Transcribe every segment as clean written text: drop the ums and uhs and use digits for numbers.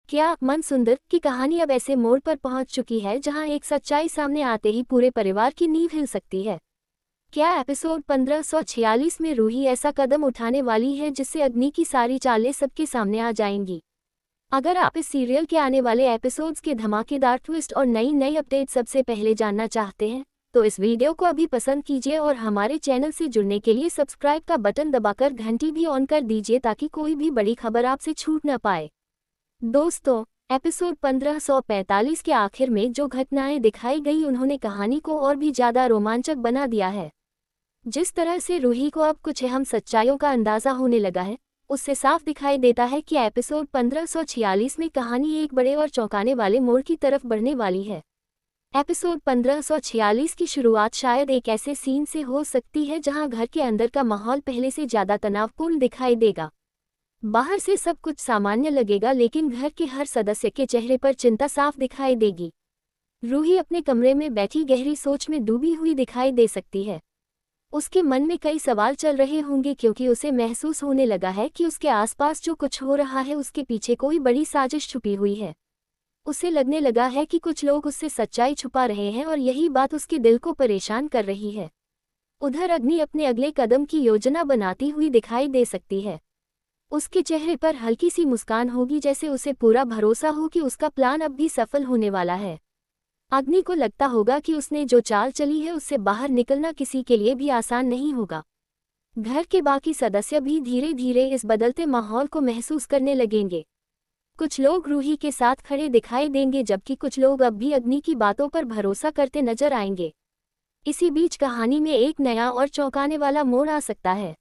क्या मन सुंदर की कहानी अब ऐसे मोड़ पर पहुंच चुकी है जहां एक सच्चाई सामने आते ही पूरे परिवार की नींव हिल सकती है। क्या एपिसोड 1546 में रूही ऐसा कदम उठाने वाली है जिससे अग्नि की सारी चालें सबके सामने आ जाएंगी? अगर आप इस सीरियल के आने वाले एपिसोड्स के धमाकेदार ट्विस्ट और नई नई अपडेट सबसे पहले जानना चाहते हैं तो इस वीडियो को अभी पसंद कीजिए और हमारे चैनल से जुड़ने के लिए सब्सक्राइब का बटन दबाकर घंटी भी ऑन कर दीजिए ताकि कोई भी बड़ी खबर आपसे छूट न पाए। दोस्तों, एपिसोड 1545 के आखिर में जो घटनाएं दिखाई गई उन्होंने कहानी को और भी ज्यादा रोमांचक बना दिया है। जिस तरह से रूही को अब कुछ अहम सच्चाइयों का अंदाजा होने लगा है, उससे साफ दिखाई देता है कि एपिसोड 1546 में कहानी एक बड़े और चौंकाने वाले मोड़ की तरफ बढ़ने वाली है। एपिसोड 1546 की शुरुआत शायद एक ऐसे सीन से हो सकती है जहां घर के अंदर का माहौल पहले से ज्यादा तनावपूर्ण दिखाई देगा। बाहर से सब कुछ सामान्य लगेगा लेकिन घर के हर सदस्य के चेहरे पर चिंता साफ दिखाई देगी। रूही अपने कमरे में बैठी गहरी सोच में डूबी हुई दिखाई दे सकती है। उसके मन में कई सवाल चल रहे होंगे क्योंकि उसे महसूस होने लगा है कि उसके आसपास जो कुछ हो रहा है उसके पीछे कोई बड़ी साजिश छुपी हुई है। उसे लगने लगा है कि कुछ लोग उससे सच्चाई छुपा रहे हैं और यही बात उसके दिल को परेशान कर रही है। उधर अग्नि अपने अगले कदम की योजना बनाती हुई दिखाई दे सकती है। उसके चेहरे पर हल्की सी मुस्कान होगी जैसे उसे पूरा भरोसा हो कि उसका प्लान अब भी सफल होने वाला है। अग्नि को लगता होगा कि उसने जो चाल चली है उससे बाहर निकलना किसी के लिए भी आसान नहीं होगा। घर के बाकी सदस्य भी धीरे धीरे इस बदलते माहौल को महसूस करने लगेंगे। कुछ लोग रूही के साथ खड़े दिखाई देंगे जबकि कुछ लोग अब भी अग्नि की बातों पर भरोसा करते नजर आएंगे। इसी बीच कहानी में एक नया और चौंकाने वाला मोड़ आ सकता है।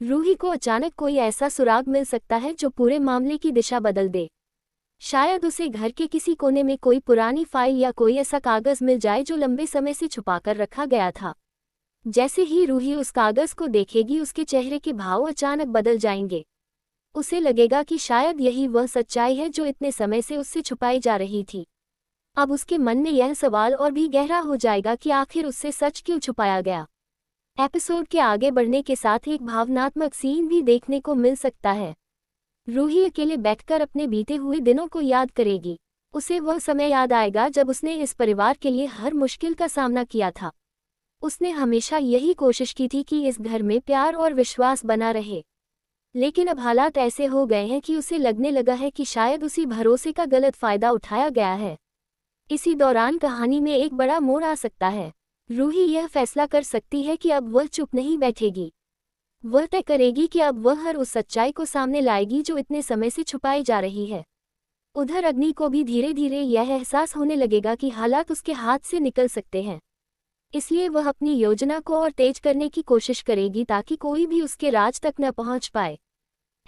रूही को अचानक कोई ऐसा सुराग मिल सकता है जो पूरे मामले की दिशा बदल दे। शायद उसे घर के किसी कोने में कोई पुरानी फाइल या कोई ऐसा कागज मिल जाए जो लंबे समय से छुपाकर रखा गया था। जैसे ही रूही उस कागज को देखेगी उसके चेहरे के भाव अचानक बदल जाएंगे। उसे लगेगा कि शायद यही वह सच्चाई है जो इतने समय से उससे छुपाई जा रही थी। अब उसके मन में यह सवाल और भी गहरा हो जाएगा कि आखिर उससे सच क्यों छुपाया गया। एपिसोड के आगे बढ़ने के साथ एक भावनात्मक सीन भी देखने को मिल सकता है। रूही अकेले बैठकर अपने बीते हुए दिनों को याद करेगी। उसे वह समय याद आएगा जब उसने इस परिवार के लिए हर मुश्किल का सामना किया था। उसने हमेशा यही कोशिश की थी कि इस घर में प्यार और विश्वास बना रहे। लेकिन अब हालात ऐसे हो गए हैं कि उसे लगने लगा है कि शायद उसी भरोसे का गलत फायदा उठाया गया है। इसी दौरान कहानी में एक बड़ा मोड़ आ सकता है। रूही यह फैसला कर सकती है कि अब वह चुप नहीं बैठेगी। वह तय करेगी कि अब वह हर उस सच्चाई को सामने लाएगी जो इतने समय से छुपाई जा रही है। उधर अग्नि को भी धीरे धीरे यह एहसास होने लगेगा कि हालात उसके हाथ से निकल सकते हैं। इसलिए वह अपनी योजना को और तेज करने की कोशिश करेगी ताकि कोई भी उसके राज तक न पहुंच पाए।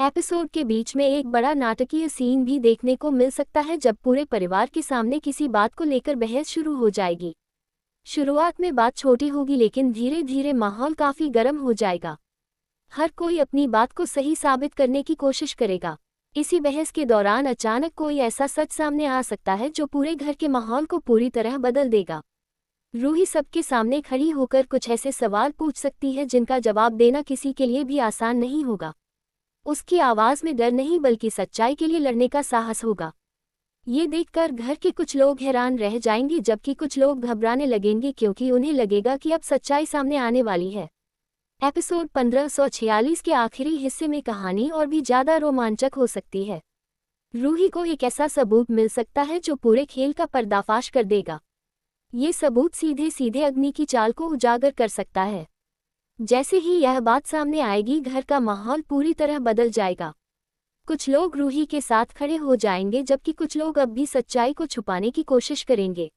एपिसोड के बीच में एक बड़ा नाटकीय सीन भी देखने को मिल सकता है जब पूरे परिवार के सामने किसी बात को लेकर बहस शुरू हो जाएगी। शुरुआत में बात छोटी होगी लेकिन धीरे धीरे माहौल काफी गर्म हो जाएगा। हर कोई अपनी बात को सही साबित करने की कोशिश करेगा। इसी बहस के दौरान अचानक कोई ऐसा सच सामने आ सकता है जो पूरे घर के माहौल को पूरी तरह बदल देगा। रूही सबके सामने खड़ी होकर कुछ ऐसे सवाल पूछ सकती है जिनका जवाब देना किसी के लिए भी आसान नहीं होगा। उसकी आवाज में डर नहीं बल्कि सच्चाई के लिए लड़ने का साहस होगा। ये देखकर घर के कुछ लोग हैरान रह जाएंगे जबकि कुछ लोग घबराने लगेंगे क्योंकि उन्हें लगेगा कि अब सच्चाई सामने आने वाली है। एपिसोड 1546 के आखिरी हिस्से में कहानी और भी ज्यादा रोमांचक हो सकती है। रूही को एक ऐसा सबूत मिल सकता है जो पूरे खेल का पर्दाफाश कर देगा। ये सबूत सीधे सीधे अग्नि की चाल को उजागर कर सकता है। जैसे ही यह बात सामने आएगी घर का माहौल पूरी तरह बदल जाएगा। कुछ लोग रूही के साथ खड़े हो जाएंगे जबकि कुछ लोग अब भी सच्चाई को छुपाने की कोशिश करेंगे।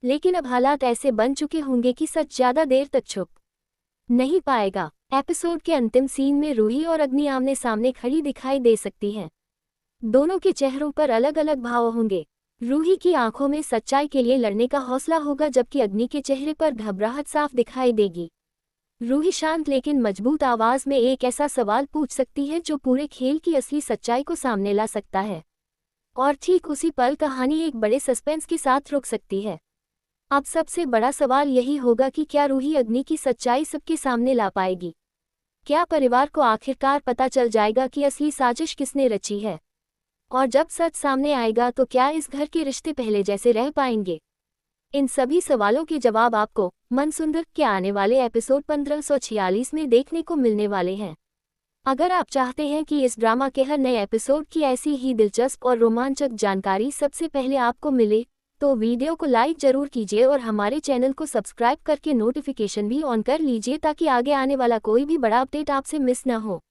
लेकिन अब हालात ऐसे बन चुके होंगे कि सच ज्यादा देर तक छुप नहीं पाएगा। एपिसोड के अंतिम सीन में रूही और अग्नि आमने सामने खड़ी दिखाई दे सकती हैं। दोनों के चेहरों पर अलग अलग भाव होंगे। रूही की आंखों में सच्चाई के लिए लड़ने का हौसला होगा जबकि अग्नि के चेहरे पर घबराहट साफ दिखाई देगी। रूही शांत लेकिन मजबूत आवाज में एक ऐसा सवाल पूछ सकती है जो पूरे खेल की असली सच्चाई को सामने ला सकता है। और ठीक उसी पल कहानी एक बड़े सस्पेंस के साथ रुक सकती है। अब सबसे बड़ा सवाल यही होगा कि क्या रूही अग्नि की सच्चाई सबके सामने ला पाएगी? क्या परिवार को आखिरकार पता चल जाएगा कि असली साजिश किसने रची है? और जब सच सामने आएगा तो क्या इस घर के रिश्ते पहले जैसे रह पाएंगे? इन सभी सवालों के जवाब आपको मनसुंदर के आने वाले एपिसोड 1546 में देखने को मिलने वाले हैं। अगर आप चाहते हैं कि इस ड्रामा के हर नए एपिसोड की ऐसी ही दिलचस्प और रोमांचक जानकारी सबसे पहले आपको मिले, तो वीडियो को लाइक जरूर कीजिए और हमारे चैनल को सब्सक्राइब करके नोटिफिकेशन भी ऑन कर लीजिए ताकि आगे आने वाला कोई भी बड़ा अपडेट आपसे मिस न हो।